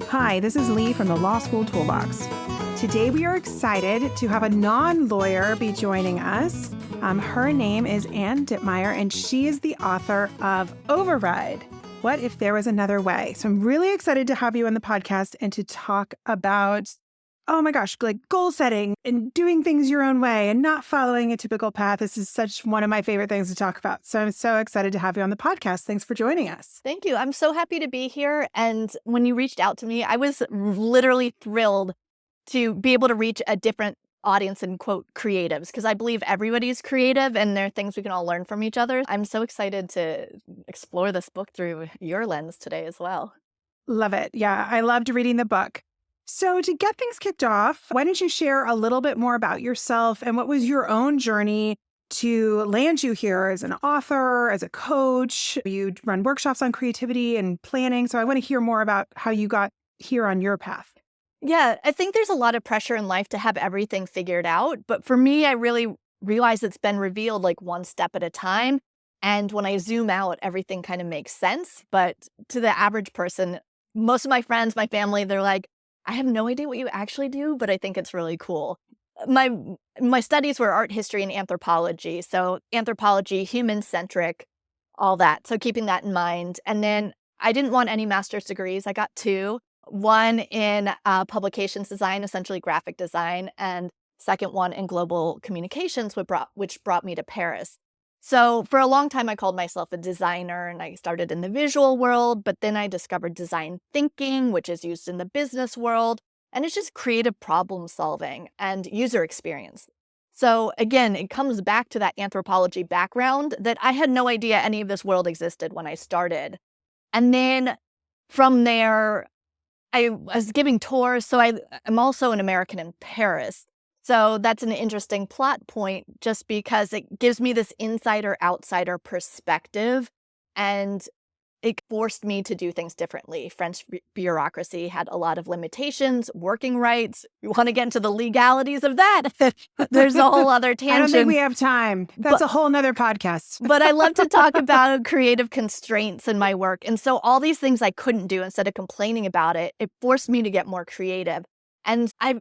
Hi, this is Lee from the Law School Toolbox. Today we are excited to have a non-lawyer be joining us. Her name is Anne Ditmeyer, and she is the author of Override: What If There Was Another Way? So I'm really excited to have you on the podcast and to talk about, oh my gosh, like goal setting and doing things your own way and not following a typical path. This is such one of my favorite things to talk about. So I'm so excited to have you on the podcast. Thanks for joining us. Thank you. I'm so happy to be here. And when you reached out to me, I was literally thrilled to be able to reach a different audience and quote creatives, because I believe everybody's creative and there are things we can all learn from each other. I'm so excited to explore this book through your lens today as well. Love it. Yeah, I loved reading the book. So to get things kicked off, why don't you share a little bit more about yourself and what was your own journey to land you here as an author, as a coach? You run workshops on creativity and planning. So I want to hear more about how you got here on your path. Yeah, I think there's a lot of pressure in life to have everything figured out. But for me, I really realized it's been revealed like one step at a time. And when I zoom out, everything kind of makes sense. But to the average person, most of my friends, my family, they're like, I have no idea what you actually do, but I think it's really cool. My studies were art history and anthropology. So anthropology, human-centric, all that. So keeping that in mind. And then I didn't want any master's degrees. I got two. One in publications design, essentially graphic design, and second one in global communications, which brought me to Paris. So for a long time, I called myself a designer, and I started in the visual world, but then I discovered design thinking, which is used in the business world, and it's just creative problem solving and user experience. So again, it comes back to that anthropology background that I had no idea any of this world existed when I started. And then from there, I was giving tours, so I'm also an American in Paris. So that's an interesting plot point just because it gives me this insider-outsider perspective, and it forced me to do things differently. French bureaucracy had a lot of limitations, working rights. You want to get into the legalities of that? There's a whole other tangent. I don't think we have time. That's a whole nother podcast. But I love to talk about creative constraints in my work. And so all these things I couldn't do, instead of complaining about it, it forced me to get more creative. And I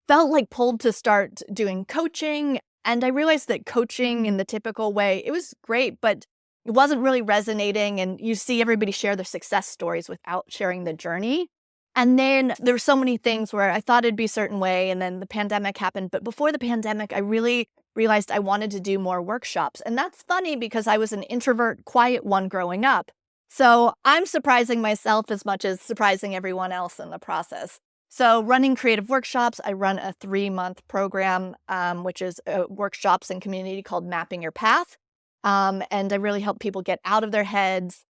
felt like pulled to start doing coaching. And I realized that coaching in the typical way, it was great, but it wasn't really resonating. And you see everybody share their success stories without sharing the journey. And then there were so many things where I thought it'd be a certain way, and then the pandemic happened. But before the pandemic, I really realized I wanted to do more workshops. And that's funny because I was an introvert, quiet one growing up. So I'm surprising myself as much as surprising everyone else in the process. So running creative workshops, I run a 3-month program, which is workshops and community called Mapping Your Path. And I really help people get out of their heads,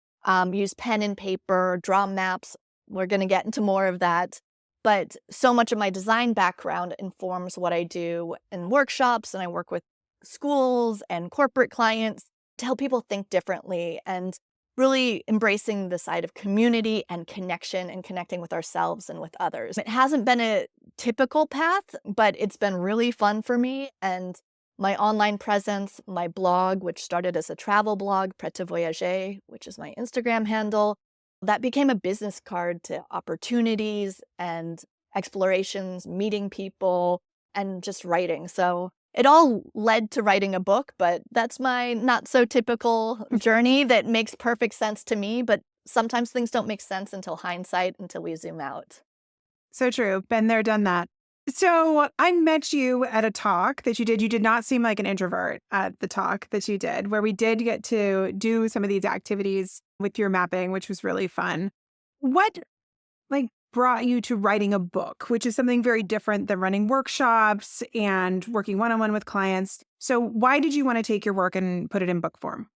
use pen and paper, draw maps. We're going to get into more of that. But so much of my design background informs what I do in workshops, and I work with schools and corporate clients to help people think differently and really embracing the side of community and connection and connecting with ourselves and with others. It hasn't been a typical path, but it's been really fun for me. And my online presence, my blog, which started as a travel blog, Prêt à Voyager, which is my Instagram handle, that became a business card to opportunities and explorations, meeting people, and just writing. So it all led to writing a book, but that's my not so typical journey that makes perfect sense to me. But sometimes things don't make sense until hindsight, until we zoom out. So true. Been there, done that. So I met you at a talk that you did. You did not seem like an introvert at the talk that you did, where we did get to do some of these activities with your mapping, which was really fun. What brought you to writing a book, which is something very different than running workshops and working one-on-one with clients? So why did you want to take your work and put it in book form?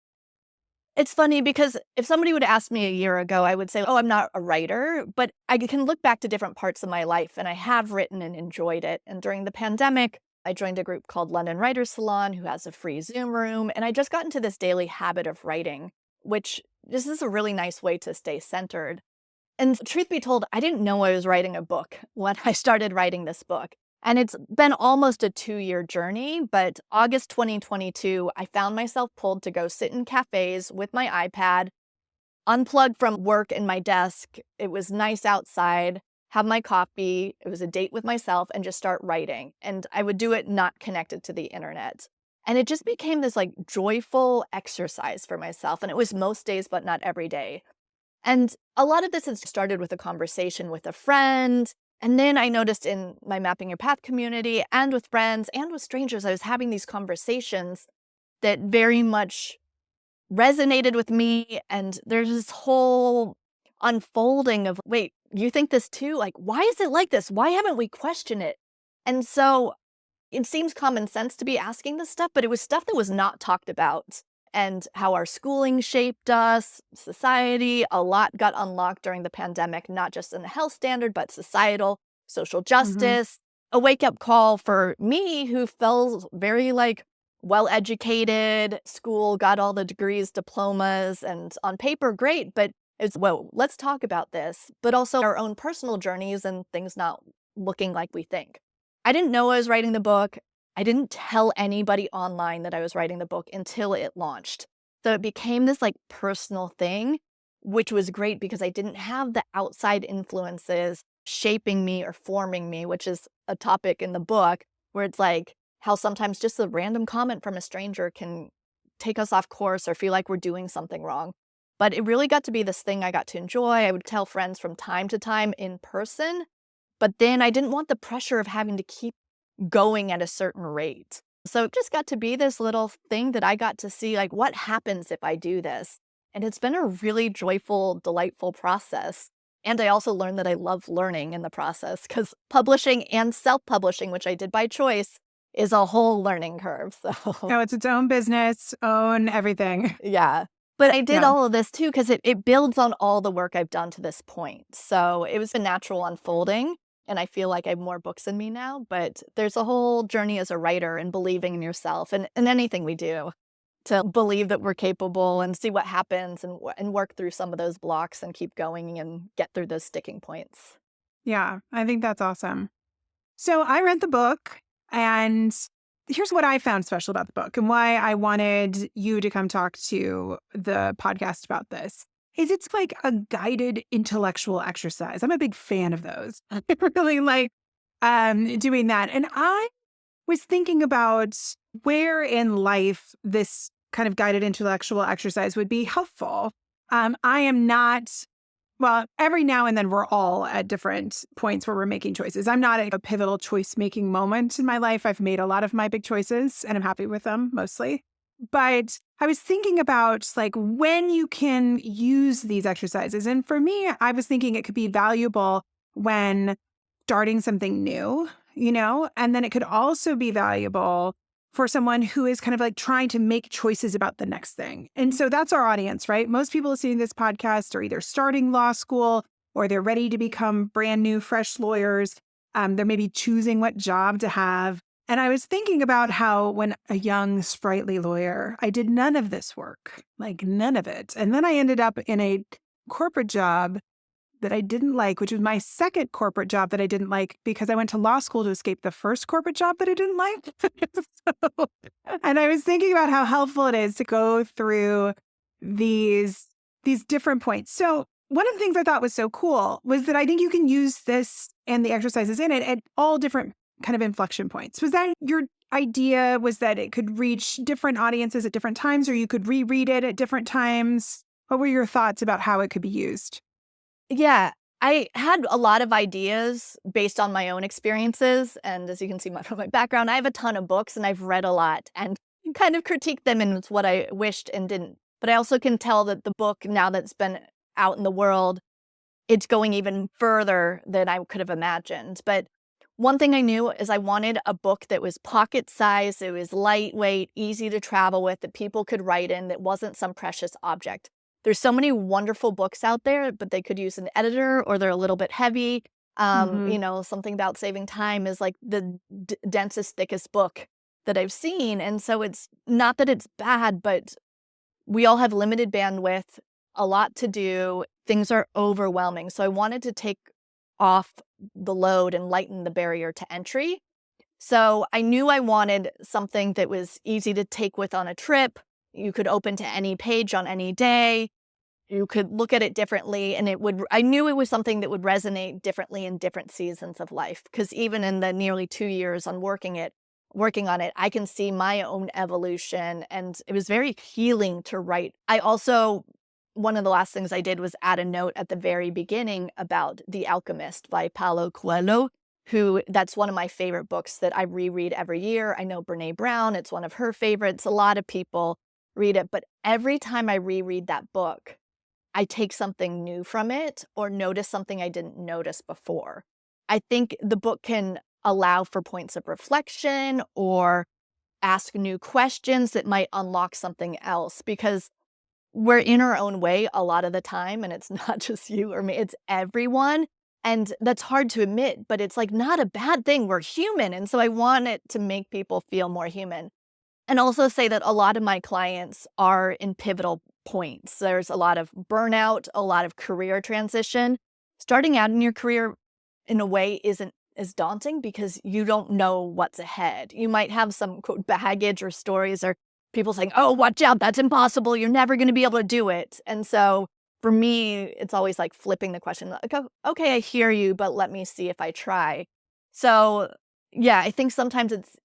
It's funny because if somebody would ask me a year ago, I would say, oh, I'm not a writer, but I can look back to different parts of my life, and I have written and enjoyed it. And during the pandemic, I joined a group called London Writers Salon, who has a free Zoom room, and I just got into this daily habit of writing, which this is a really nice way to stay centered. And truth be told, I didn't know I was writing a book when I started writing this book. And it's been almost a 2-year journey, but August 2022, I found myself pulled to go sit in cafes with my iPad, unplugged from work and my desk. It was nice outside. have my coffee. It was a date with myself and just start writing. And I would do it not connected to the internet. And it just became this like joyful exercise for myself. And it was most days, but not every day. And a lot of this has started with a conversation with a friend. And then I noticed in my Mapping Your Path community and with friends and with strangers, I was having these conversations that very much resonated with me. And there's this whole unfolding of, wait, you think this too? Like, why is it like this? Why haven't we questioned it? And so it seems common sense to be asking this stuff, but it was stuff that was not talked about. And how our schooling shaped us, society, a lot got unlocked during the pandemic, not just in the health standard, but societal, social justice. A wake-up call for me who felt very like well-educated, school, got all the degrees, diplomas, and on paper, great, but it's, whoa, let's talk about this, but also our own personal journeys and things not looking like we think. I didn't know I was writing the book. I didn't tell anybody online that I was writing the book until it launched. So it became this like personal thing, which was great because I didn't have the outside influences shaping me or forming me, which is a topic in the book where it's like how sometimes just a random comment from a stranger can take us off course or feel like we're doing something wrong. But it really got to be this thing I got to enjoy. I would tell friends from time to time in person, but then I didn't want the pressure of having to keep going at a certain rate. So it just got to be this little thing that I got to see, like, what happens if I do this? And it's been a really joyful, delightful process. And I also learned that I love learning in the process because publishing and self-publishing, which I did by choice, is a whole learning curve. So Oh, it's its own business, own everything. yeah. But I did Yeah. all of this too because it builds on all the work I've done to this point. So it was a natural unfolding. And I feel like I have more books in me now, but there's a whole journey as a writer and believing in yourself and anything we do to believe that we're capable and see what happens and work through some of those blocks and keep going and get through those sticking points. Yeah, I think that's awesome. So I read the book, and here's what I found special about the book and why I wanted you to come talk to the podcast about this. Is it's like a guided intellectual exercise. I'm a big fan of those. I really like doing that. And I was thinking about where in life this kind of guided intellectual exercise would be helpful. I am not, well, every now and then we're all at different points where we're making choices. I'm not at a pivotal choice-making moment in my life. I've made a lot of my big choices and I'm happy with them mostly. But I was thinking about like when you can use these exercises. And for me, I was thinking it could be valuable when starting something new, and then it could also be valuable for someone who is kind of like trying to make choices about the next thing. And so that's our audience, right? Most people listening to this podcast are either starting law school or they're ready to become brand new, fresh lawyers. They're maybe choosing what job to have. And I was thinking about how when a young, sprightly lawyer, I did none of this work, like none of it. And then I ended up in a corporate job that I didn't like, which was my second corporate job that I didn't like because I went to law school to escape the first corporate job that I didn't like. And I was thinking about how helpful it is to go through these different points. So one of the things I thought was so cool was that I think you can use this and the exercises in it at all different kind of inflection points. Was that your idea? Was that it could reach different audiences at different times, or you could reread it at different times? What were your thoughts about how it could be used? Yeah, I had a lot of ideas based on my own experiences. And as you can see from my background, I have a ton of books and I've read a lot and kind of critiqued them and it's what I wished and didn't. But I also can tell that the book, now that it's been out in the world, it's going even further than I could have imagined. But one thing I knew is I wanted a book that was pocket size, it was lightweight, easy to travel with, that people could write in, that wasn't some precious object. There's so many wonderful books out there, but they could use an editor or they're a little bit heavy. Something about saving time is like the densest, thickest book that I've seen. And so it's not that it's bad, but we all have limited bandwidth, a lot to do. Things are overwhelming. So I wanted to take off the load and lighten the barrier to entry. So I knew I wanted something that was easy to take with on a trip. You could open to any page on any day. you could look at it differently, and I knew it was something that would resonate differently in different seasons of life. Because even in the nearly 2 years on working on it, I can see my own evolution, and it was very healing to write. One of the last things I did was add a note at the very beginning about The Alchemist by Paulo Coelho, that's one of my favorite books that I reread every year. I know Brene Brown, it's one of her favorites. A lot of people read it, but every time I reread that book, I take something new from it or notice something I didn't notice before. I think the book can allow for points of reflection or ask new questions that might unlock something else, because we're in our own way a lot of the time, and it's not just you or me, it's everyone. And that's hard to admit, but it's like not a bad thing. We're human. And so I want it to make people feel more human. And also say that a lot of my clients are in pivotal points. There's a lot of burnout, a lot of career transition. Starting out in your career in a way isn't as daunting because you don't know what's ahead. You might have some quote baggage or stories or people saying, oh, watch out, that's impossible. You're never going to be able to do it. And so for me, it's always like flipping the question, like, okay, I hear you, but let me see if I try. So yeah, I think sometimes it's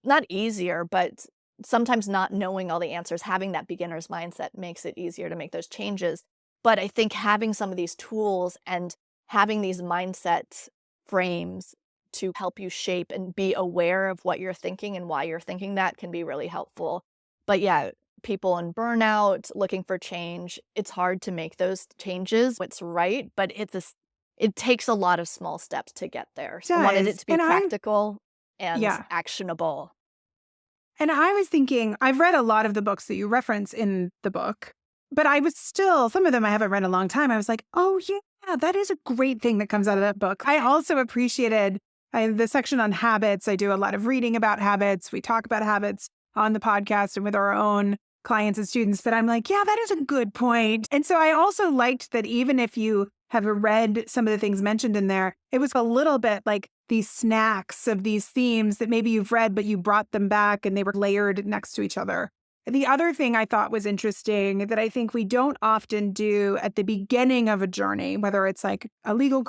not easier, but sometimes not knowing all the answers, having that beginner's mindset makes it easier to make those changes. But I think having some of these tools and having these mindset frames to help you shape and be aware of what you're thinking and why you're thinking that can be really helpful. But yeah, people in burnout, looking for change, it's hard to make those changes. It's right, but it takes a lot of small steps to get there. So I wanted it Does. to be practical and Yeah. actionable. And I was thinking, I've read a lot of the books that you reference in the book, but I was still, some of them I haven't read in a long time. I was like, oh, yeah, that is a great thing that comes out of that book. I also appreciated the section on habits. I do a lot of reading about habits. We talk about habits on the podcast and with our own clients and students. But I'm like, yeah, that is a good point. And so I also liked that even if you have read some of the things mentioned in there, it was a little bit like these snacks of these themes that maybe you've read, but you brought them back and they were layered next to each other. The other thing I thought was interesting that I think we don't often do at the beginning of a journey, whether it's like a new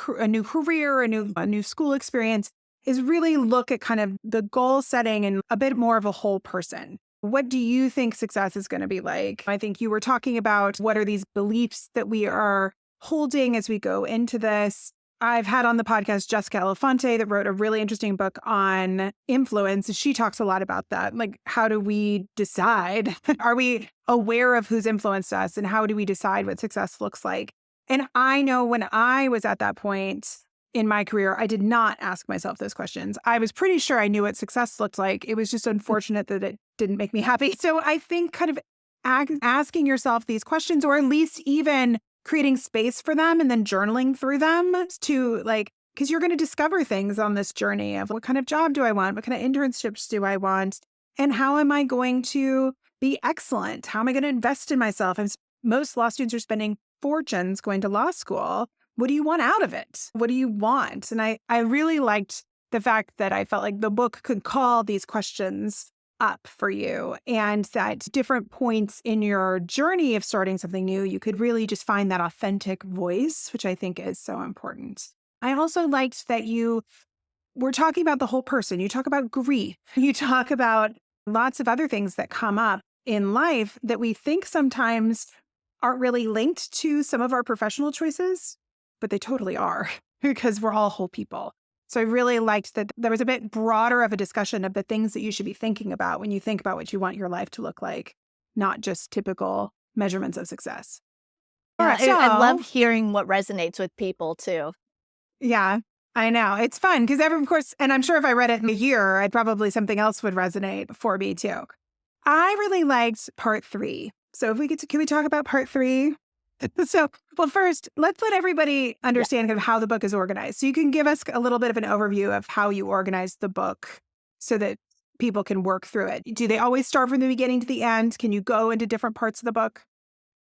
career, a new school experience, is really look at kind of the goal setting and a bit more of a whole person. What do you think success is going to be like? I think you were talking about what are these beliefs that we are holding as we go into this. I've had on the podcast Jessica Elefante that wrote a really interesting book on influence. She talks a lot about that. Like, how do we decide? Are we aware of who's influenced us? And how do we decide what success looks like? And I know when I was at that point in my career, I did not ask myself those questions. I was pretty sure I knew what success looked like. It was just unfortunate that it didn't make me happy. So I think kind of asking yourself these questions, or at least even creating space for them and then journaling through them to because you're going to discover things on this journey of what kind of job do I want? What kind of internships do I want? And how am I going to be excellent? How am I going to invest in myself? And most law students are spending fortunes going to law school. What do you want out of it? What do you want? And I really liked the fact that I felt like the book could call these questions up for you, and that different points in your journey of starting something new, you could really just find that authentic voice, which I think is so important. I also liked that you were talking about the whole person. You talk about grief. You talk about lots of other things that come up in life that we think sometimes aren't really linked to some of our professional choices, but they totally are because we're all whole people. So I really liked that there was a bit broader of a discussion of the things that you should be thinking about when you think about what you want your life to look like, not just typical measurements of success. Yeah, All right, I love hearing what resonates with people too. Yeah, I know. It's fun because of course, and I'm sure if I read it in a year, I'd probably something else would resonate for me too. I really liked part 3. So if we can we talk about part 3? So, well, first, let's let everybody understand kind of how the book is organized. So you can give us a little bit of an overview of how you organize the book so that people can work through it. Do they always start from the beginning to the end? Can you go into different parts of the book?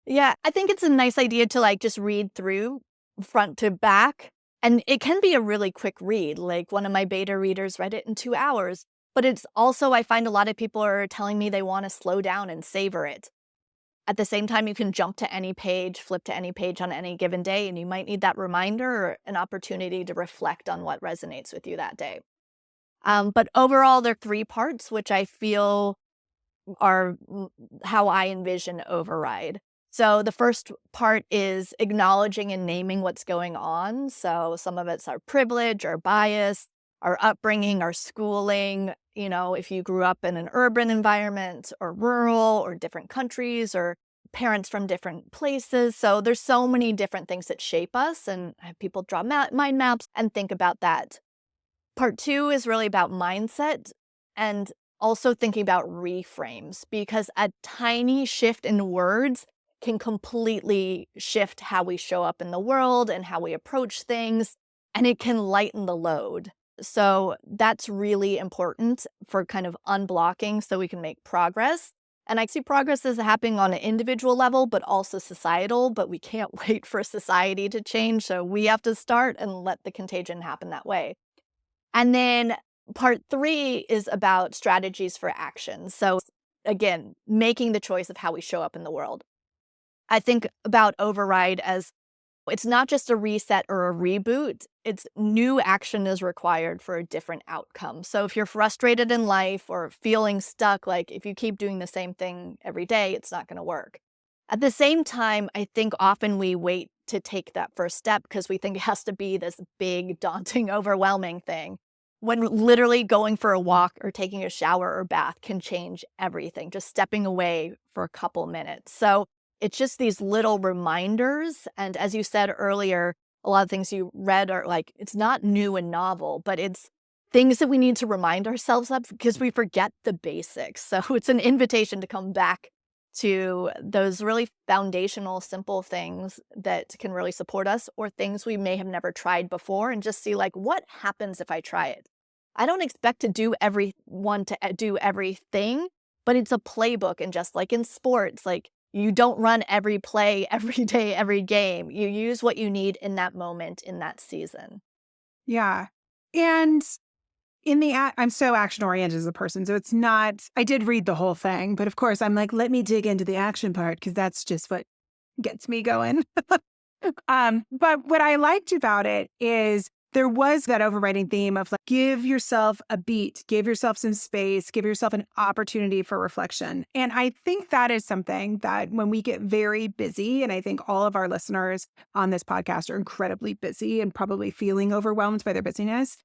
Yeah, I think it's a nice idea to just read through front to back. And it can be a really quick read. Like one of my beta readers read it in 2 hours. But it's also, I find a lot of people are telling me they want to slow down and savor it. At the same time, you can jump to any page, flip to any page on any given day, and you might need that reminder or an opportunity to reflect on what resonates with you that day. But overall, there are 3 parts, which I feel are how I envision override. So the first part is acknowledging and naming what's going on. So some of it's our privilege, our bias, our upbringing, our schooling. If you grew up in an urban environment or rural or different countries or parents from different places. So there's so many different things that shape us, and I have people draw mind maps and think about that. Part 2 is really about mindset and also thinking about reframes, because a tiny shift in words can completely shift how we show up in the world and how we approach things, and it can lighten the load. So that's really important for kind of unblocking so we can make progress. And I see progress as happening on an individual level, but also societal, but we can't wait for society to change. So we have to start and let the contagion happen that way. And then part 3 is about strategies for action. So again, making the choice of how we show up in the world. I think about override as it's not just a reset or a reboot, it's new action is required for a different outcome. So if you're frustrated in life or feeling stuck, like if you keep doing the same thing every day, it's not going to work. At the same time, I think often we wait to take that first step because we think it has to be this big, daunting, overwhelming thing, when literally going for a walk or taking a shower or bath can change everything, just stepping away for a couple minutes. So it's just these little reminders. And as you said earlier, a lot of things you read are like, it's not new and novel, but it's things that we need to remind ourselves of because we forget the basics. So it's an invitation to come back to those really foundational, simple things that can really support us, or things we may have never tried before, and just see like, what happens if I try it? I don't expect to do everyone to do everything, but it's a playbook. And just like in sports, like you don't run every play every day, every game. You use what you need in that moment, in that season. Yeah. And I'm so action oriented as a person. So it's not, I did read the whole thing, but of course I'm like, let me dig into the action part because that's just what gets me going. But what I liked about it is there was that overriding theme of like, give yourself a beat, give yourself some space, give yourself an opportunity for reflection. And I think that is something that when we get very busy, and I think all of our listeners on this podcast are incredibly busy and probably feeling overwhelmed by their busyness,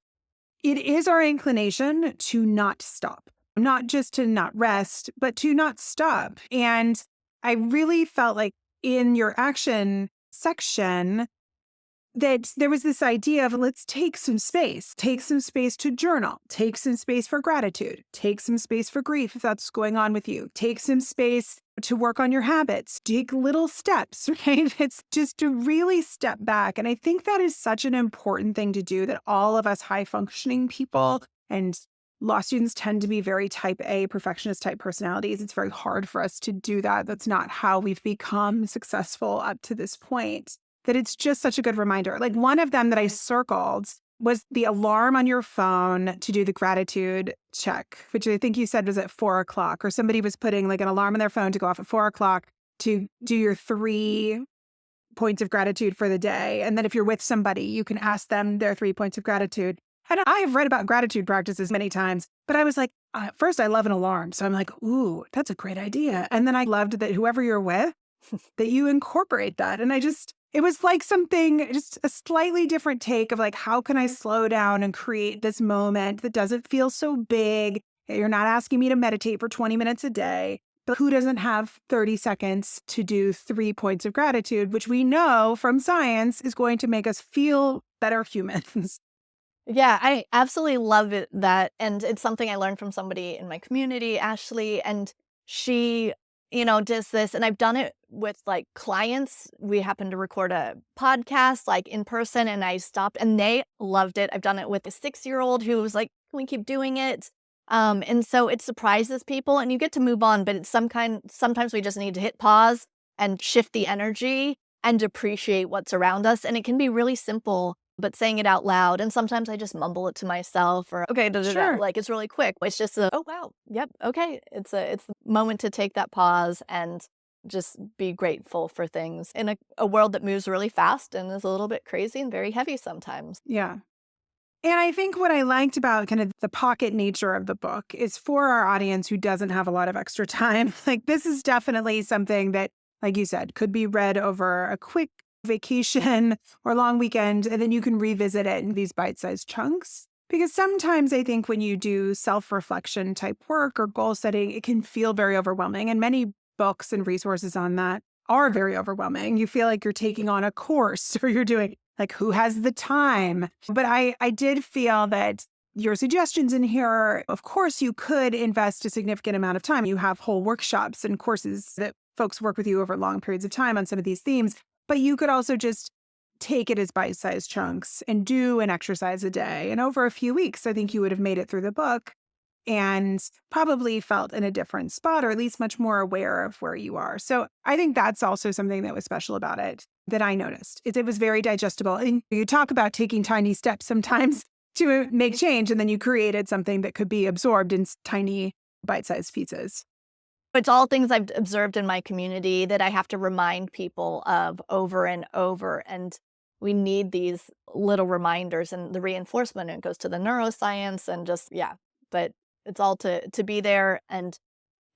it is our inclination to not stop, not just to not rest, but to not stop. And I really felt like in your action section that there was this idea of let's take some space to journal, take some space for gratitude, take some space for grief if that's going on with you, take some space to work on your habits, take little steps, right? It's just to really step back. And I think that is such an important thing to do, that all of us high functioning people, and law students tend to be very type A, perfectionist type personalities. It's very hard for us to do that. That's not how we've become successful up to this point. That it's just such a good reminder. Like one of them that I circled was the alarm on your phone to do the gratitude check, which I think you said was at 4:00, or somebody was putting like an alarm on their phone to go off at 4:00 to do your 3 points of gratitude for the day. And then if you're with somebody, you can ask them their 3 points of gratitude. And I have read about gratitude practices many times, but I was like, first, I love an alarm. So I'm like, ooh, that's a great idea. And then I loved that whoever you're with, that you incorporate that. And it was like something, just a slightly different take of like, how can I slow down and create this moment that doesn't feel so big? You're not asking me to meditate for 20 minutes a day, but who doesn't have 30 seconds to do 3 points of gratitude, which we know from science is going to make us feel better humans. Yeah, I absolutely love it, that. And it's something I learned from somebody in my community, Ashley, and she does this, and I've done it with like clients. We happened to record a podcast like in person, and I stopped and they loved it. I've done it with a 6-year-old who was like, can we keep doing it? And so it surprises people and you get to move on, but it's sometimes we just need to hit pause and shift the energy and appreciate what's around us. And it can be really simple, but saying it out loud. And sometimes I just mumble it to myself, or okay, Sure. like it's really quick. It's just oh wow, yep, okay. It's the moment to take that pause and just be grateful for things in a world that moves really fast and is a little bit crazy and very heavy sometimes. Yeah. And I think what I liked about kind of the pocket nature of the book is for our audience who doesn't have a lot of extra time. Like, this is definitely something that, like you said, could be read over a quick vacation or long weekend, and then you can revisit it in these bite-sized chunks. Because sometimes I think when you do self-reflection type work or goal setting, it can feel very overwhelming. And many books and resources on that are very overwhelming. You feel like you're taking on a course or you're doing like, who has the time? But I did feel that your suggestions in here, of course, you could invest a significant amount of time. You have whole workshops and courses that folks work with you over long periods of time on some of these themes. But you could also just take it as bite-sized chunks and do an exercise a day. And over a few weeks, I think you would have made it through the book and probably felt in a different spot, or at least much more aware of where you are. So I think that's also something that was special about it that I noticed. It was very digestible. And you talk about taking tiny steps sometimes to make change, and then you created something that could be absorbed in tiny bite-sized pieces. It's all things I've observed in my community that I have to remind people of over and over. And we need these little reminders and the reinforcement. It goes to the neuroscience and just, yeah. But it's all to be there. And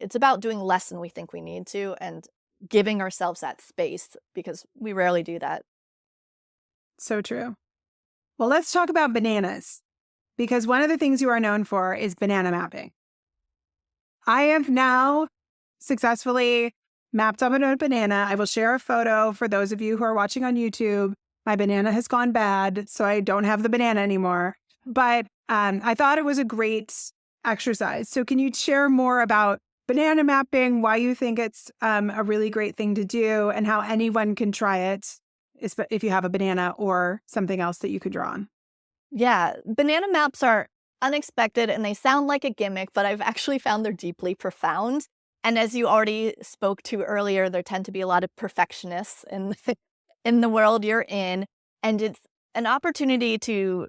it's about doing less than we think we need to and giving ourselves that space, because we rarely do that. So true. Well, let's talk about bananas, because one of the things you are known for is banana mapping. I have now successfully mapped up a banana. I will share a photo for those of you who are watching on YouTube. My banana has gone bad, so I don't have the banana anymore. But I thought it was a great exercise. So can you share more about banana mapping, why you think it's a really great thing to do, and how anyone can try it if you have a banana or something else that you could draw on? Yeah, banana maps are unexpected and they sound like a gimmick, but I've actually found they're deeply profound. And as you already spoke to earlier, there tend to be a lot of perfectionists in the world you're in. And it's an opportunity to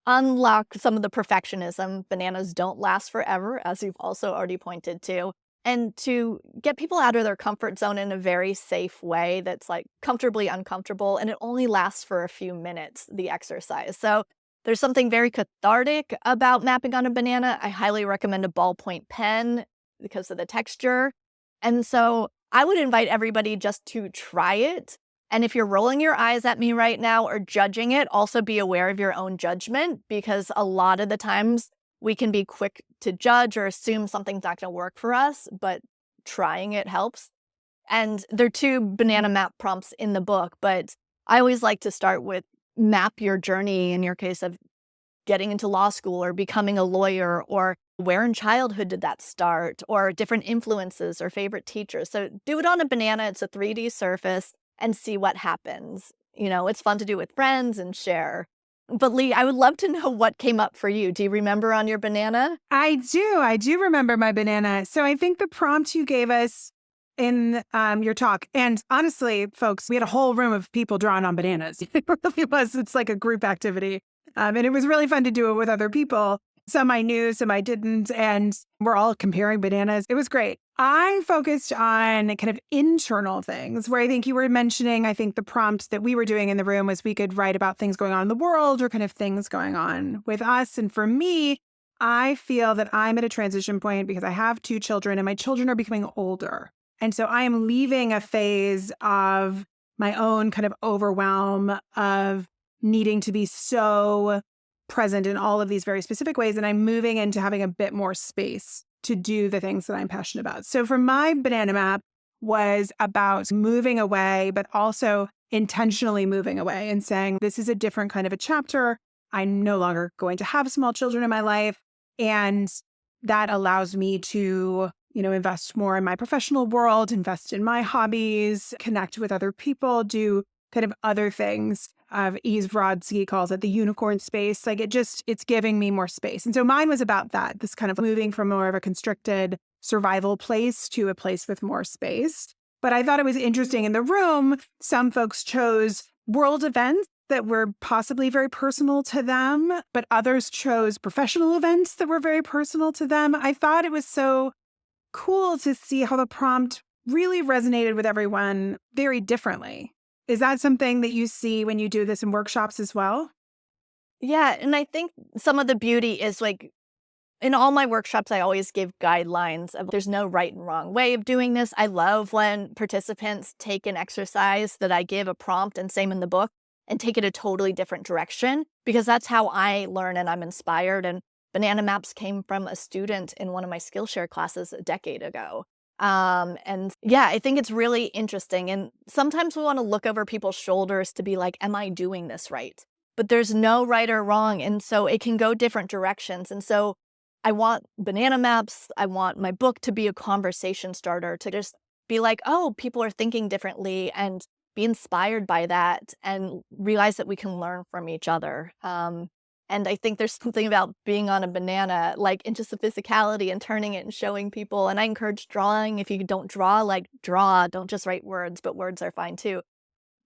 unlock some of the perfectionism. Bananas don't last forever, as you've also already pointed to. And to get people out of their comfort zone in a very safe way that's like comfortably uncomfortable. And it only lasts for a few minutes, the exercise. So there's something very cathartic about mapping on a banana. I highly recommend a ballpoint pen because of the texture. And so I would invite everybody just to try it. And if you're rolling your eyes at me right now or judging it, also be aware of your own judgment, because a lot of the times we can be quick to judge or assume something's not going to work for us, but trying it helps. And there are 2 banana map prompts in the book, but I always like to start with map your journey in your case of getting into law school or becoming a lawyer, or where in childhood did that start, or different influences or favorite teachers. So do it on a banana. It's a 3D surface and see what happens. You know, it's fun to do with friends and share. But Lee, I would love to know what came up for you. Do you remember on your banana? I do remember my banana. So I think the prompt you gave us in your talk, and honestly, folks, we had a whole room of people drawing on bananas. It really was. It's like a group activity. And it was really fun to do it with other people. Some I knew, some I didn't, and we're all comparing bananas. It was great. I focused on kind of internal things where I think you were mentioning, I think the prompt that we were doing in the room was we could write about things going on in the world or kind of things going on with us. And for me, I feel that I'm at a transition point because I have 2 children and my children are becoming older. And so I am leaving a phase of my own kind of overwhelm of needing to be so present in all of these very specific ways. And I'm moving into having a bit more space to do the things that I'm passionate about. So for my banana map was about moving away, but also intentionally moving away and saying, this is a different kind of a chapter. I'm no longer going to have small children in my life. And that allows me to, invest more in my professional world, invest in my hobbies, connect with other people, do kind of other things. Eve Brodsky calls it the unicorn space. Like it's giving me more space. And so mine was about that, this kind of moving from more of a constricted survival place to a place with more space. But I thought it was interesting in the room, some folks chose world events that were possibly very personal to them, but others chose professional events that were very personal to them. I thought it was so cool to see how the prompt really resonated with everyone very differently. Is that something that you see when you do this in workshops as well? Yeah, and I think some of the beauty is like in all my workshops, I always give guidelines of there's no right and wrong way of doing this. I love when participants take an exercise that I give a prompt, and same in the book, and take it a totally different direction, because that's how I learn and I'm inspired. And banana maps came from a student in one of my Skillshare classes a decade ago. And yeah, I think it's really interesting. And sometimes we want to look over people's shoulders to be like, am I doing this right? But there's no right or wrong. And so it can go different directions. And so I want banana maps. I want my book to be a conversation starter, to just be like, oh, people are thinking differently, and be inspired by that and realize that we can learn from each other. And I think there's something about being on a banana, like into the physicality and turning it and showing people. And I encourage drawing. If you don't draw, like draw, don't just write words, but words are fine too.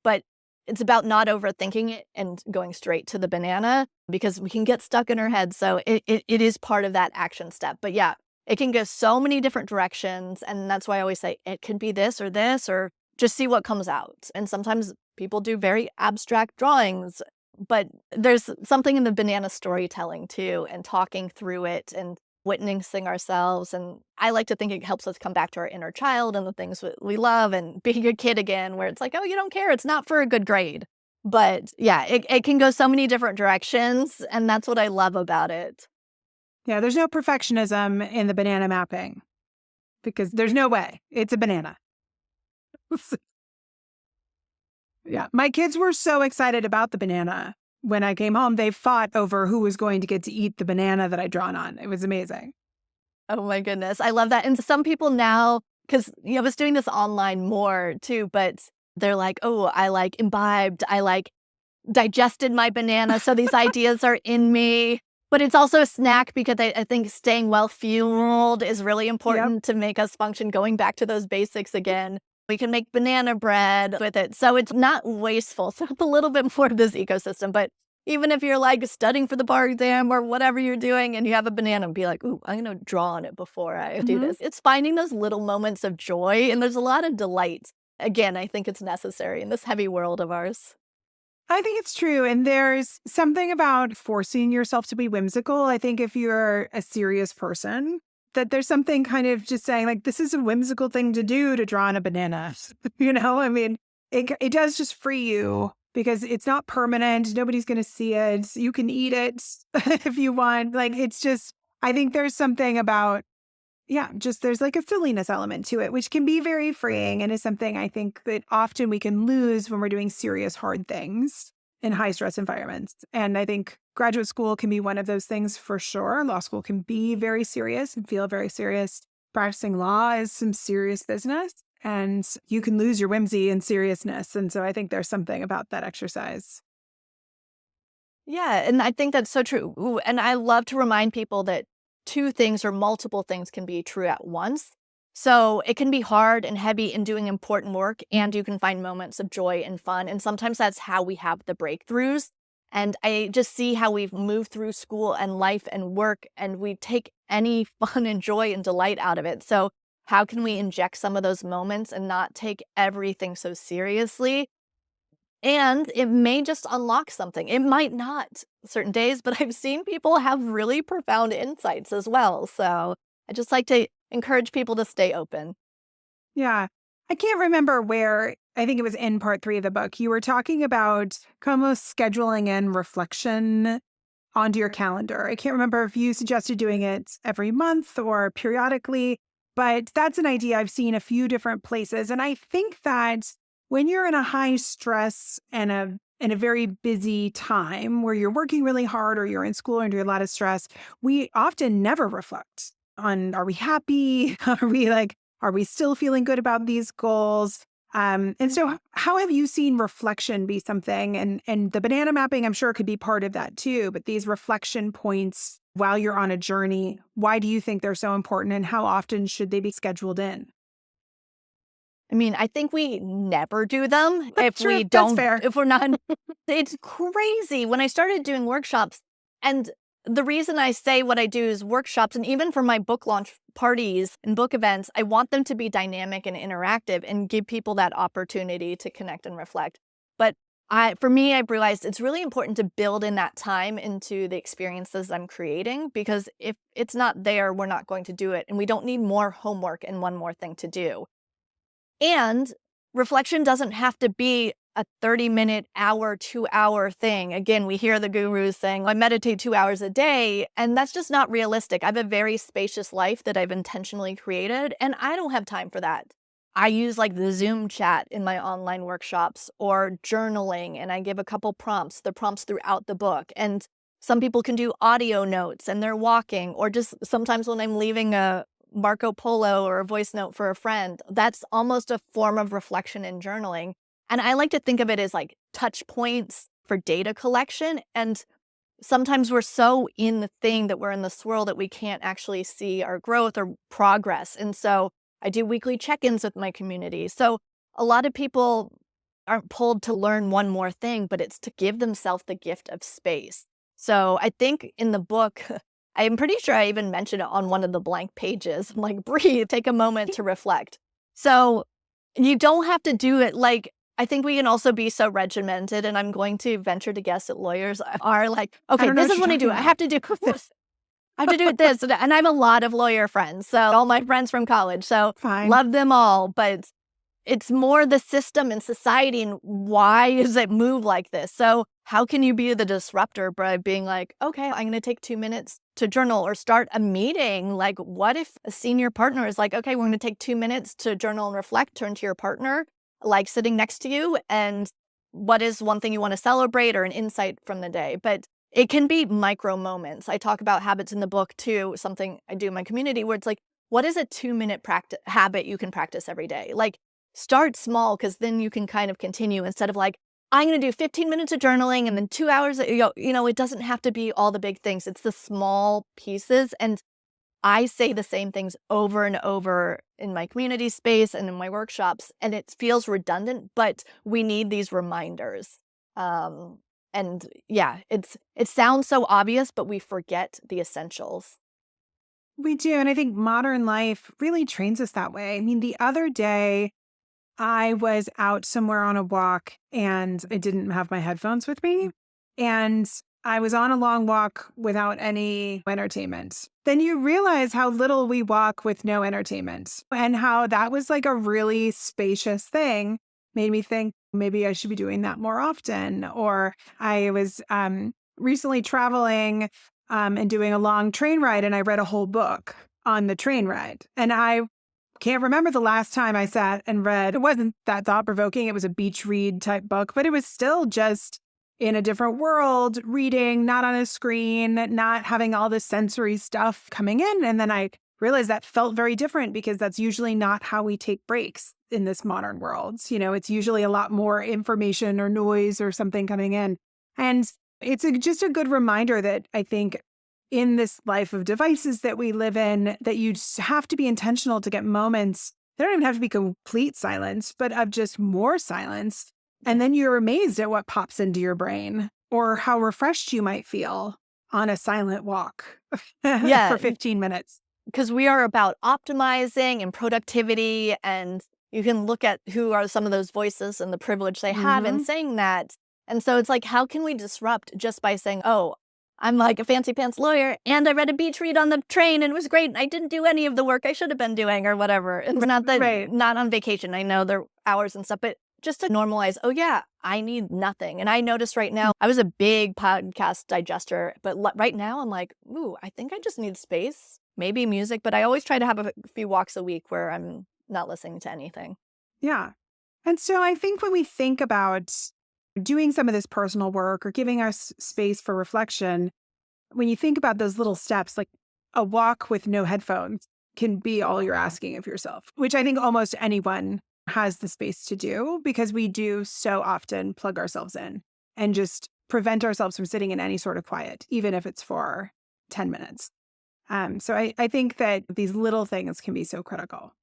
But it's about not overthinking it and going straight to the banana, because we can get stuck in our head. So it is part of that action step. But yeah, it can go so many different directions. And that's why I always say it can be this, or just see what comes out. And sometimes people do very abstract drawings, but there's something in the banana storytelling too, and talking through it and witnessing ourselves. And I like to think it helps us come back to our inner child and the things we love, and being a kid again, where it's like, oh, you don't care. It's not for a good grade. But yeah, it can go so many different directions. And that's what I love about it. Yeah, there's no perfectionism in the banana mapping because there's no way. It's a banana. Yeah, my kids were so excited about the banana. When I came home, they fought over who was going to get to eat the banana that I'd drawn on. It was amazing. Oh my goodness. I love that. And some people now, because I was doing this online more too, but they're like, oh, I like imbibed, I like digested my banana. So these ideas are in me. But it's also a snack, because I think staying well fueled is really important to make us function, going back to those basics again. We can make banana bread with it. So it's not wasteful. So it's a little bit more of this ecosystem. But even if you're like studying for the bar exam or whatever you're doing and you have a banana, be like, ooh, I'm going to draw on it before I do this. It's finding those little moments of joy. And there's a lot of delight. Again, I think it's necessary in this heavy world of ours. I think it's true. And there's something about forcing yourself to be whimsical. I think if you're a serious person, that there's something kind of just saying like, this is a whimsical thing to do, to draw on a banana. I mean, it does just free you, because it's not permanent. Nobody's going to see it. You can eat it if you want. Like, it's just, I think there's something about, just there's like a silliness element to it, which can be very freeing, and is something I think that often we can lose when we're doing serious, hard things in high stress environments. And I think graduate school can be one of those things for sure. Law school can be very serious and feel very serious. Practicing law is some serious business, and you can lose your whimsy and seriousness. And so I think there's something about that exercise. Yeah, and I think that's so true. Ooh, and I love to remind people that two things or multiple things can be true at once. So it can be hard and heavy in doing important work, and you can find moments of joy and fun. And sometimes that's how we have the breakthroughs. And I just see how we've moved through school and life and work, and we take any fun and joy and delight out of it. So how can we inject some of those moments and not take everything so seriously? And it may just unlock something. It might not certain days, but I've seen people have really profound insights as well. So I just like to encourage people to stay open. Yeah. I can't remember where, I think it was in part 3 of the book, you were talking about almost scheduling in reflection onto your calendar. I can't remember if you suggested doing it every month or periodically, but that's an idea I've seen a few different places. And I think that when you're in a high stress and in a very busy time where you're working really hard, or you're in school under a lot of stress, we often never reflect on, are we happy? Are we still feeling good about these goals? And so how have you seen reflection be something? And the banana mapping, I'm sure, could be part of that too. But these reflection points while you're on a journey, why do you think they're so important, and how often should they be scheduled in? I mean, I think we never do them if Sure, we that's don't, fair. if we're not. It's crazy. When I started doing workshops, and the reason I say what I do is workshops, and even for my book launch parties and book events, I want them to be dynamic and interactive and give people that opportunity to connect and reflect. But for me, I've realized it's really important to build in that time into the experiences I'm creating, because if it's not there, we're not going to do it. And we don't need more homework and one more thing to do. And reflection doesn't have to be a 30-minute, hour, 2-hour thing. Again, we hear the gurus saying, I meditate 2 hours a day, and that's just not realistic. I have a very spacious life that I've intentionally created, and I don't have time for that. I use like the Zoom chat in my online workshops, or journaling, and I give a couple prompts, the prompts throughout the book. And some people can do audio notes and they're walking, or just sometimes when I'm leaving a Marco Polo or a voice note for a friend, that's almost a form of reflection and journaling. And I like to think of it as like touch points for data collection. And sometimes we're so in the thing that we're in the swirl that we can't actually see our growth or progress. And so I do weekly check-ins with my community. So a lot of people aren't pulled to learn one more thing, but it's to give themselves the gift of space. So I think in the book, I'm pretty sure I even mentioned it on one of the blank pages. I'm like, breathe, take a moment to reflect. So you don't have to do it like, I think we can also be so regimented, and I'm going to venture to guess that lawyers are like, okay, this is what I do. I have to do this. I have to do this. And I have a lot of lawyer friends, so all my friends from college. So Fine. love them all. But it's more the system and society and why does it move like this? So how can you be the disruptor by being like, okay, I'm going to take 2 minutes to journal, or start a meeting? Like, what if a senior partner is like, okay, we're going to take 2 minutes to journal and reflect, turn to your partner, like sitting next to you, and what is one thing you want to celebrate or an insight from the day? But it can be micro moments. I talk about habits in the book too, something I do in my community, where it's like, what is a 2-minute habit you can practice every day? Like, start small, because then you can kind of continue, instead of like, I'm going to do 15 minutes of journaling and then 2 hours. It doesn't have to be all the big things. It's the small pieces. And I say the same things over and over in my community space and in my workshops, and it feels redundant, but we need these reminders. And yeah, it sounds so obvious, but we forget the essentials. We do. And I think modern life really trains us that way. I mean, the other day, I was out somewhere on a walk and I didn't have my headphones with me. And I was on a long walk without any entertainment. Then you realize how little we walk with no entertainment, and how that was like a really spacious thing. Made me think maybe I should be doing that more often. Or I was recently traveling and doing a long train ride, and I read a whole book on the train ride. And I can't remember the last time I sat and read. It wasn't that thought-provoking. It was a beach read type book, but it was still just in a different world, reading, not on a screen, not having all this sensory stuff coming in. And then I realized that felt very different, because that's usually not how we take breaks in this modern world. It's usually a lot more information or noise or something coming in. And it's just a good reminder that I think in this life of devices that we live in, that you just have to be intentional to get moments. They don't even have to be complete silence, but of just more silence. And then you're amazed at what pops into your brain, or how refreshed you might feel on a silent walk for 15 minutes. Because we are about optimizing and productivity, and you can look at who are some of those voices and the privilege they have in saying that. And so it's like, how can we disrupt just by saying, oh, I'm like a fancy pants lawyer, and I read a beach read on the train, and it was great. I didn't do any of the work I should have been doing, or whatever. It's not that not on vacation. I know there are hours and stuff, but just to normalize, oh yeah, I need nothing. And I notice right now, I was a big podcast digester, but right now I'm like, ooh, I think I just need space, maybe music, but I always try to have a few walks a week where I'm not listening to anything. Yeah. And so I think when we think about doing some of this personal work or giving us space for reflection, when you think about those little steps, like a walk with no headphones can be all you're asking of yourself, which I think almost anyone has the space to do, because we do so often plug ourselves in and just prevent ourselves from sitting in any sort of quiet, even if it's for 10 minutes. So I think that these little things can be so critical.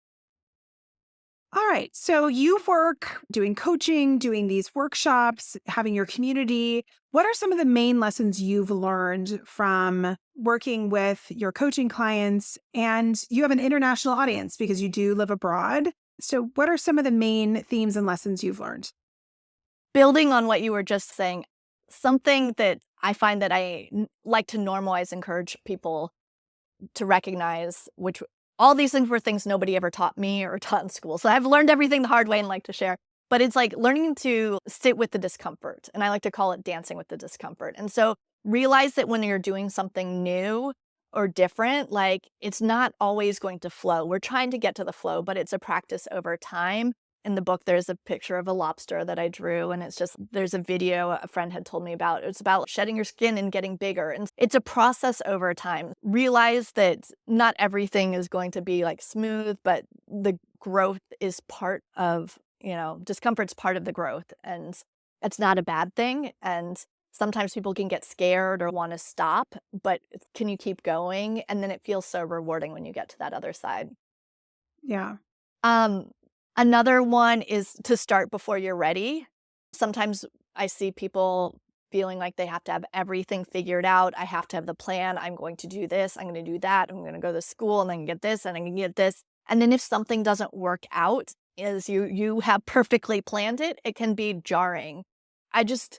All right. So you work doing coaching, doing these workshops, having your community. What are some of the main lessons you've learned from working with your coaching clients? And you have an international audience because you do live abroad. So what are some of the main themes and lessons you've learned? Building on what you were just saying, something that I find that like to normalize, encourage people to recognize, which all these things were things nobody ever taught me or taught in school. So I've learned everything the hard way and like to share. But it's like learning to sit with the discomfort. And I like to call it dancing with the discomfort. And so realize that when you're doing something new or different, like it's not always going to flow. We're trying to get to the flow, but it's a practice over time. In the book, there's a picture of a lobster that I drew, and there's a video a friend had told me about. It's about shedding your skin and getting bigger. And it's a process over time. Realize that not everything is going to be like smooth, but the growth is part of, discomfort's part of the growth. And it's not a bad thing. And sometimes people can get scared or want to stop, but can you keep going? And then it feels so rewarding when you get to that other side. Yeah. Um, Another one is to start before you're ready. Sometimes I see people feeling like they have to have everything figured out. I have to have the plan. I'm going to do this. I'm going to do that. I'm going to go to school and then get this and I can get this. And then if something doesn't work out as you have perfectly planned it, it can be jarring. I just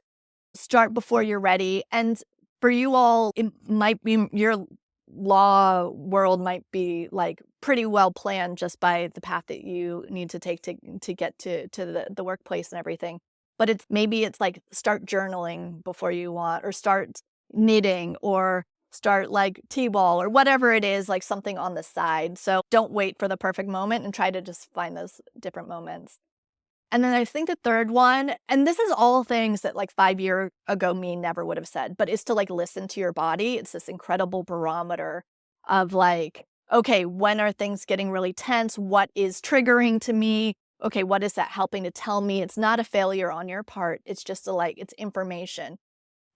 start before you're ready. And for you all, it might be your law world might be like pretty well planned just by the path that you need to take to get to the workplace and everything. But it's like start journaling before you want, or start knitting, or start like T-ball or whatever it is, like something on the side. So don't wait for the perfect moment and try to just find those different moments. And then I think the third one, and this is all things that like 5 years ago me never would have said, but is to like listen to your body. It's this incredible barometer of like, okay, when are things getting really tense? What is triggering to me? Okay, what is that helping to tell me? It's not a failure on your part. It's just it's information.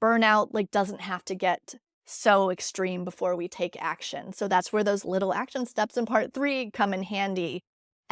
Burnout like doesn't have to get so extreme before we take action. So that's where those little action steps in part 3 come in handy.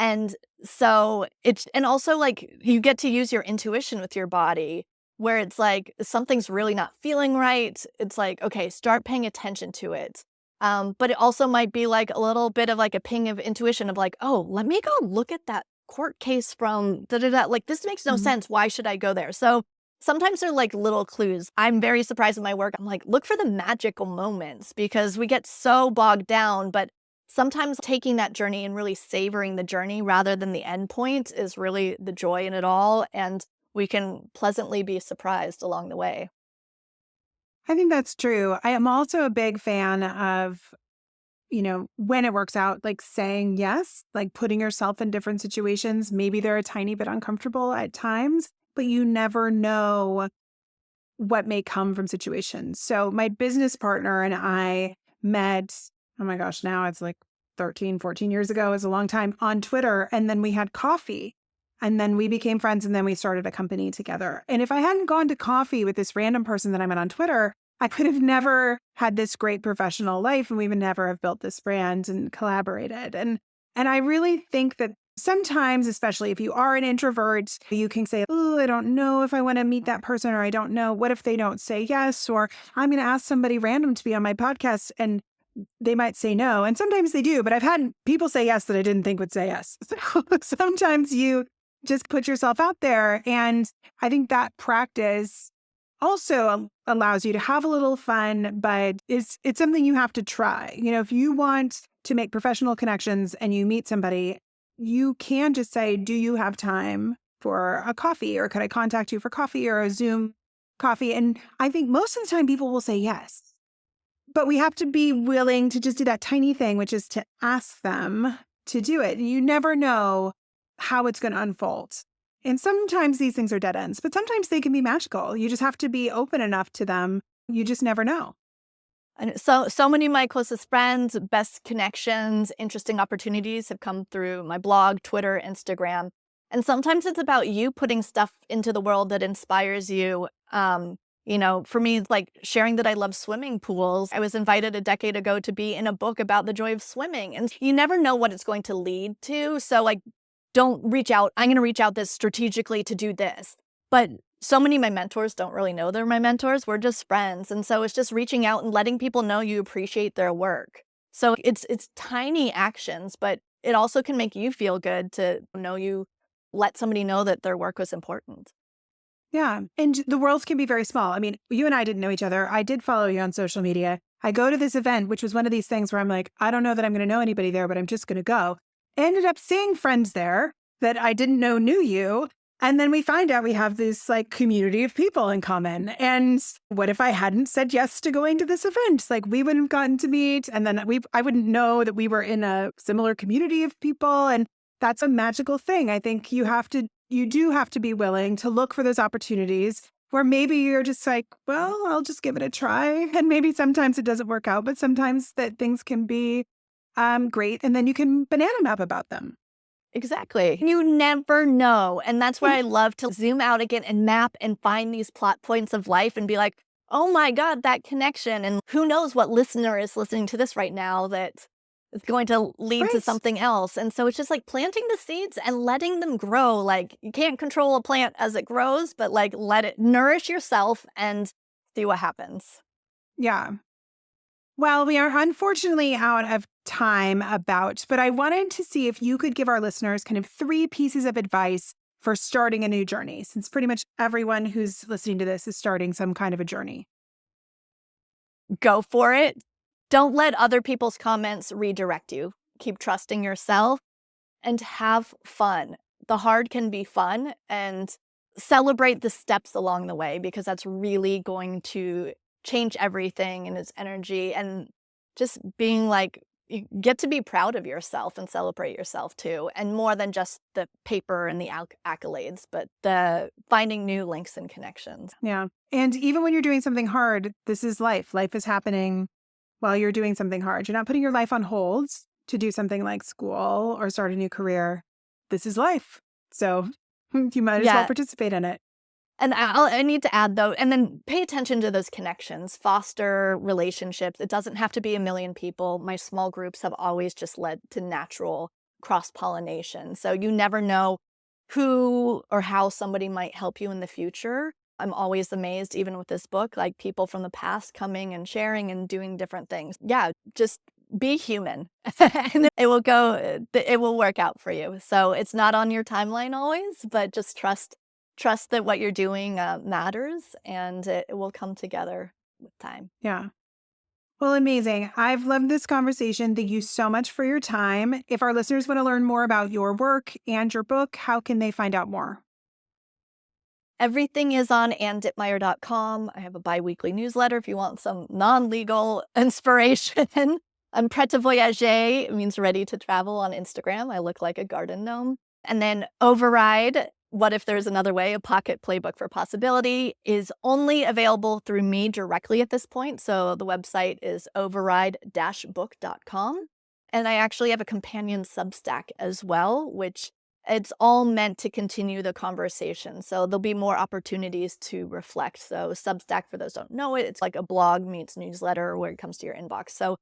And so and also like you get to use your intuition with your body, where it's like something's really not feeling right. It's like, okay, start paying attention to it. But it also might be like a little bit of like a ping of intuition of like, oh, let me go look at that court case from da da da. Like this makes no Mhm. sense. Why should I go there? So sometimes they're like little clues. I'm very surprised in my work. I'm like, look for the magical moments because we get so bogged down, but sometimes taking that journey and really savoring the journey rather than the end point is really the joy in it all. And we can pleasantly be surprised along the way. I think that's true. I am also a big fan of, when it works out, like saying yes, like putting yourself in different situations. Maybe they're a tiny bit uncomfortable at times, but you never know what may come from situations. So my business partner and I met, oh my gosh, now it's like 13, 14 years ago, is a long time, on Twitter. And then we had coffee. And then we became friends, and then we started a company together. And if I hadn't gone to coffee with this random person that I met on Twitter, I could have never had this great professional life, and we would never have built this brand and collaborated. And I really think that sometimes, especially if you are an introvert, you can say, oh, I don't know if I want to meet that person, or I don't know. What if they don't say yes? Or I'm going to ask somebody random to be on my podcast and they might say no. And sometimes they do, but I've had people say yes that I didn't think would say yes. So sometimes you just put yourself out there. And I think that practice also allows you to have a little fun, but it's something you have to try. If you want to make professional connections and you meet somebody, you can just say, do you have time for a coffee, or could I contact you for coffee or a Zoom coffee? And I think most of the time people will say yes, but we have to be willing to just do that tiny thing, which is to ask them to do it. You never know how it's going to unfold. And sometimes these things are dead ends, but sometimes they can be magical. You just have to be open enough to them. You just never know. And so many of my closest friends, best connections, interesting opportunities have come through my blog, Twitter, Instagram. And sometimes it's about you putting stuff into the world that inspires you. For me, it's like sharing that I love swimming pools. I was invited a decade ago to be in a book about the joy of swimming. And you never know what it's going to lead to. So like don't reach out. I'm going to reach out this strategically to do this. But so many of my mentors don't really know they're my mentors. We're just friends. And so it's just reaching out and letting people know you appreciate their work. So it's tiny actions, but it also can make you feel good to know you let somebody know that their work was important. Yeah. And the world can be very small. I mean, you and I didn't know each other. I did follow you on social media. I go to this event, which was one of these things where I'm like, I don't know that I'm going to know anybody there, but I'm just going to go. I ended up seeing friends there that I didn't know knew you. And then we find out we have this like community of people in common. And what if I hadn't said yes to going to this event? Like we wouldn't have gotten to meet. And then I wouldn't know that we were in a similar community of people. And that's a magical thing. I think you do have to be willing to look for those opportunities where maybe you're just like, well, I'll just give it a try. And maybe sometimes it doesn't work out, but sometimes that things can be great. And then you can banana map about them. Exactly. You never know. And that's why I love to zoom out again and map and find these plot points of life and be like, oh my God, that connection. And who knows what listener is listening to this right now that is going to lead to something else. And so it's just like planting the seeds and letting them grow. Like you can't control a plant as it grows, but like let it nourish yourself and see what happens. Yeah. Well, we are unfortunately out of time but I wanted to see if you could give our listeners kind of 3 pieces of advice for starting a new journey, since pretty much everyone who's listening to this is starting some kind of a journey. Go for it. Don't let other people's comments redirect you. Keep trusting yourself and have fun. The hard can be fun, and celebrate the steps along the way, because that's really going to change everything in its energy. And just being like, you get to be proud of yourself and celebrate yourself too. And more than just the paper and the accolades, but the finding new links and connections. Yeah. And even when you're doing something hard, this is life. Life is happening while you're doing something hard. You're not putting your life on hold to do something like school or start a new career. This is life. So you might as well participate in it. And I need to add, though, and then pay attention to those connections, foster relationships. It doesn't have to be a million people. My small groups have always just led to natural cross-pollination. So you never know who or how somebody might help you in the future. I'm always amazed, even with this book, like people from the past coming and sharing and doing different things. Yeah, just be human and it will work out for you. So it's not on your timeline always, but just trust that what you're doing matters, and it will come together with time. Yeah. Well, amazing. I've loved this conversation. Thank you so much for your time. If our listeners want to learn more about your work and your book, how can they find out more? Everything is on anneditmeyer.com. I have a bi-weekly newsletter if you want some non-legal inspiration. I'm prêt à voyager. It means ready to travel on Instagram. I look like a garden gnome. And then Override, What If There's Another Way, a pocket playbook for possibility, is only available through me directly at this point. So the website is override-book.com. And I actually have a companion Substack as well, which it's all meant to continue the conversation. So there'll be more opportunities to reflect. So Substack, for those who don't know it, it's like a blog meets newsletter where it comes to your inbox. So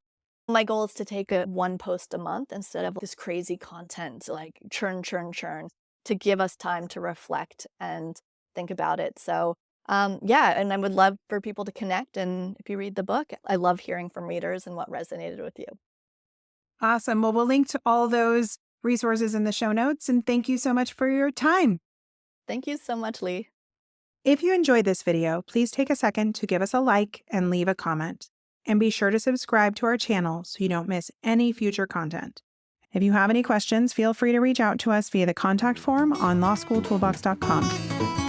my goal is to take one post a month instead of this crazy content, like churn, to give us time to reflect and think about it. So and I would love for people to connect. And if you read the book, I love hearing from readers and what resonated with you. Awesome. Well, we'll link to all those resources in the show notes. And thank you so much for your time. Thank you so much, Lee. If you enjoyed this video, please take a second to give us a like and leave a comment. And be sure to subscribe to our channel so you don't miss any future content. If you have any questions, feel free to reach out to us via the contact form on lawschooltoolbox.com.